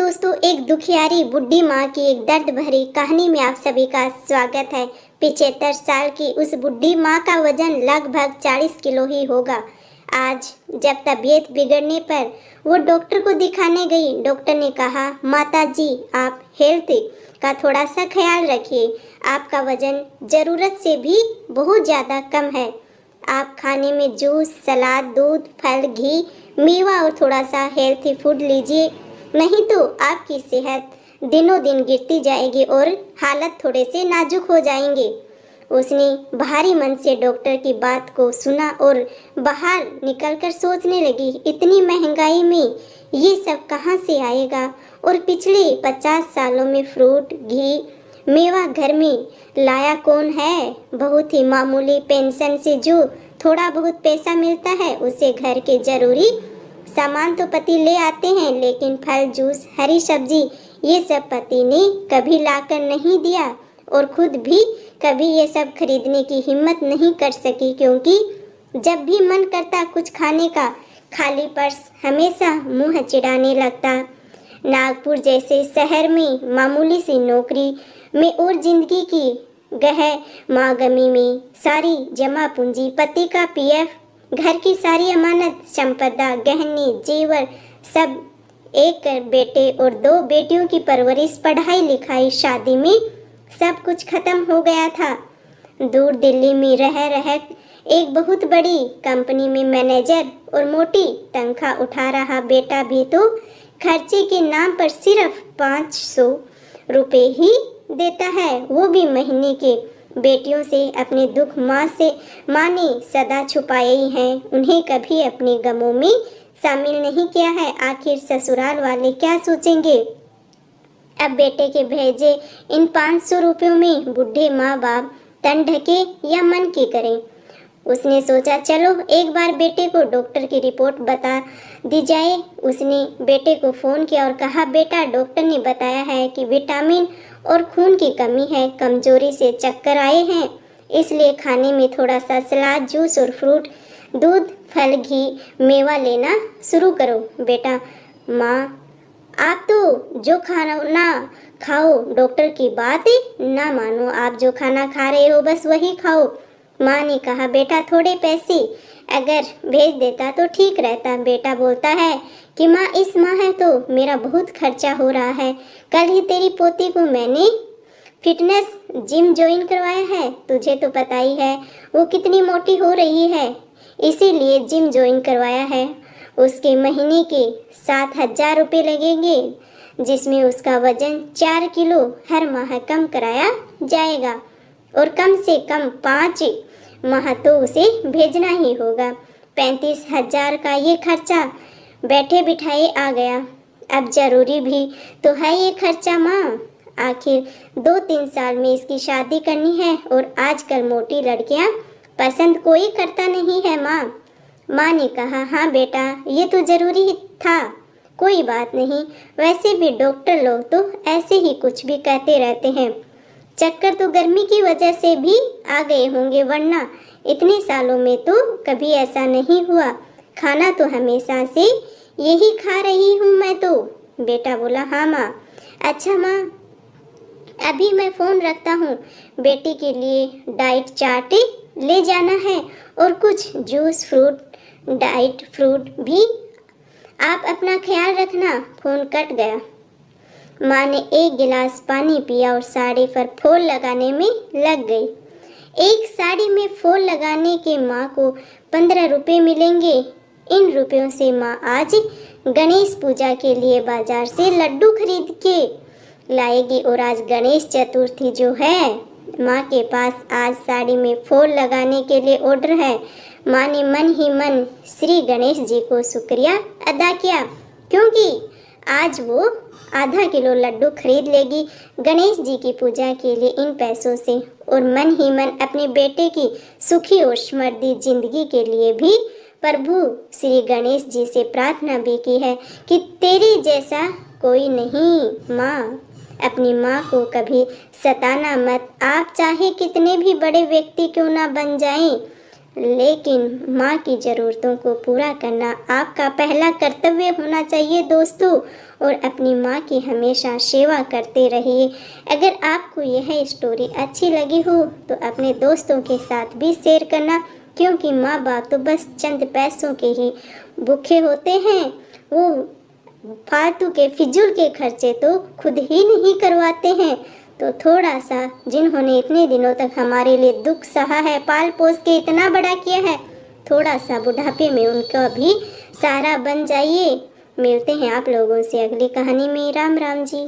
दोस्तों, एक दुखियारी बुढ़ी माँ की एक दर्द भरी कहानी में आप सभी का स्वागत है। 75 साल की उस बुढ़ी माँ का वजन लगभग 40 किलो ही होगा। आज जब तबीयत बिगड़ने पर वो डॉक्टर को दिखाने गई, डॉक्टर ने कहा, माता जी आप हेल्थ का थोड़ा सा ख्याल रखिए, आपका वजन ज़रूरत से भी बहुत ज़्यादा कम है। आप खाने में जूस, सलाद, दूध, फल, घी, मेवा और थोड़ा सा हेल्थी फूड लीजिए, नहीं तो आपकी सेहत दिनों दिन गिरती जाएगी और हालत थोड़े से नाजुक हो जाएंगे। उसने भारी मन से डॉक्टर की बात को सुना और बाहर निकलकर सोचने लगी, इतनी महंगाई में ये सब कहाँ से आएगा और पिछले 50 सालों में फ्रूट, घी, मेवा घर में लाया कौन है। बहुत ही मामूली पेंशन से जो थोड़ा बहुत पैसा मिलता है उसे घर के जरूरी सामान तो पति ले आते हैं, लेकिन फल, जूस, हरी सब्जी ये सब पति ने कभी लाकर नहीं दिया और खुद भी कभी ये सब खरीदने की हिम्मत नहीं कर सकी, क्योंकि जब भी मन करता कुछ खाने का, खाली पर्स हमेशा मुंह चिढ़ाने लगता। नागपुर जैसे शहर में मामूली सी नौकरी में और जिंदगी की गहमागमी में सारी जमा पूंजी, पति का पीएफ, घर की सारी अमानत, संपदा, गहने, जेवर सब एक बेटे और 2 बेटियों की परवरिश, पढ़ाई लिखाई, शादी में सब कुछ खत्म हो गया था। दूर दिल्ली में रह एक बहुत बड़ी कंपनी में मैनेजर और मोटी तनख्वाह उठा रहा बेटा भी तो खर्चे के नाम पर सिर्फ 500 रुपये ही देता है, वो भी महीने के। बेटियों से अपने दुख माँ ने सदा छुपाए ही हैं, उन्हें कभी अपने गमों में शामिल नहीं किया है। आखिर ससुराल वाले क्या सोचेंगे। अब बेटे के भेजे इन 500 रुपयों में बूढ़े माँ बाप तन ढके या मन की करें। उसने सोचा, चलो एक बार बेटे को डॉक्टर की रिपोर्ट बता दी जाए। उसने बेटे को फ़ोन किया और कहा, बेटा डॉक्टर ने बताया है कि विटामिन और खून की कमी है, कमजोरी से चक्कर आए हैं, इसलिए खाने में थोड़ा सा सलाद, जूस और फ्रूट, दूध, फल, घी, मेवा लेना शुरू करो। बेटा, माँ आप तो जो खाना ना खाओ, डॉक्टर की बात ना मानो, आप जो खाना खा रहे हो बस वही खाओ। माँ ने कहा, बेटा थोड़े पैसे अगर भेज देता तो ठीक रहता। बेटा बोलता है कि माँ इस माह है तो मेरा बहुत खर्चा हो रहा है, कल ही तेरी पोती को मैंने फिटनेस जिम ज्वाइन करवाया है, तुझे तो पता ही है वो कितनी मोटी हो रही है, इसीलिए जिम ज्वाइन करवाया है। उसके महीने के 7,000 रुपये लगेंगे, जिसमें उसका वजन 4 किलो हर माह कम कराया जाएगा और कम से कम 5 माह तो उसे भेजना ही होगा। 35,000 का ये खर्चा बैठे बिठाए आ गया। अब जरूरी भी तो है ये खर्चा माँ, आखिर 2-3 साल में इसकी शादी करनी है और आजकल मोटी लड़कियाँ पसंद कोई करता नहीं है माँ। माँ ने कहा, हाँ बेटा ये तो जरूरी था, कोई बात नहीं, वैसे भी डॉक्टर लोग तो ऐसे ही कुछ भी कहते रहते हैं, चक्कर तो गर्मी की वजह से भी आ गए होंगे, वरना इतने सालों में तो कभी ऐसा नहीं हुआ, खाना तो हमेशा से यही खा रही हूँ मैं तो। बेटा बोला, हाँ माँ। अच्छा माँ, अभी मैं फ़ोन रखता हूँ, बेटी के लिए डाइट चार्ट ले जाना है और कुछ जूस, फ्रूट, डाइट फ्रूट भी, आप अपना ख्याल रखना। फ़ोन कट गया। माँ ने एक गिलास पानी पिया और साड़ी पर फूल लगाने में लग गई। एक साड़ी में फूल लगाने के माँ को 15 रुपये मिलेंगे। इन रुपयों से माँ आज गणेश पूजा के लिए बाजार से लड्डू खरीद के लाएगी और आज गणेश चतुर्थी जो है, माँ के पास आज साड़ी में फूल लगाने के लिए ऑर्डर है। माँ ने मन ही मन श्री गणेश जी को शुक्रिया अदा किया, क्योंकि आज वो आधा किलो लड्डू खरीद लेगी गणेश जी की पूजा के लिए इन पैसों से, और मन ही मन अपने बेटे की सुखी और समृद्धि जिंदगी के लिए भी प्रभु श्री गणेश जी से प्रार्थना भी की है कि तेरे जैसा कोई नहीं। माँ, अपनी माँ को कभी सताना मत, आप चाहे कितने भी बड़े व्यक्ति क्यों ना बन जाएं, लेकिन माँ की ज़रूरतों को पूरा करना आपका पहला कर्तव्य होना चाहिए दोस्तों। और अपनी माँ की हमेशा सेवा करते रहिए। अगर आपको यह स्टोरी अच्छी लगी हो तो अपने दोस्तों के साथ भी शेयर करना, क्योंकि माँ बाप तो बस चंद पैसों के ही भूखे होते हैं। वो फालतू के फिजूल के खर्चे तो खुद ही नहीं करवाते हैं। तो थोड़ा सा, जिन्होंने इतने दिनों तक हमारे लिए दुख सहा है, पाल पोस के इतना बड़ा किया है, थोड़ा सा बुढ़ापे में उनका भी सहारा बन जाइए। मिलते हैं आप लोगों से अगली कहानी में। राम राम जी।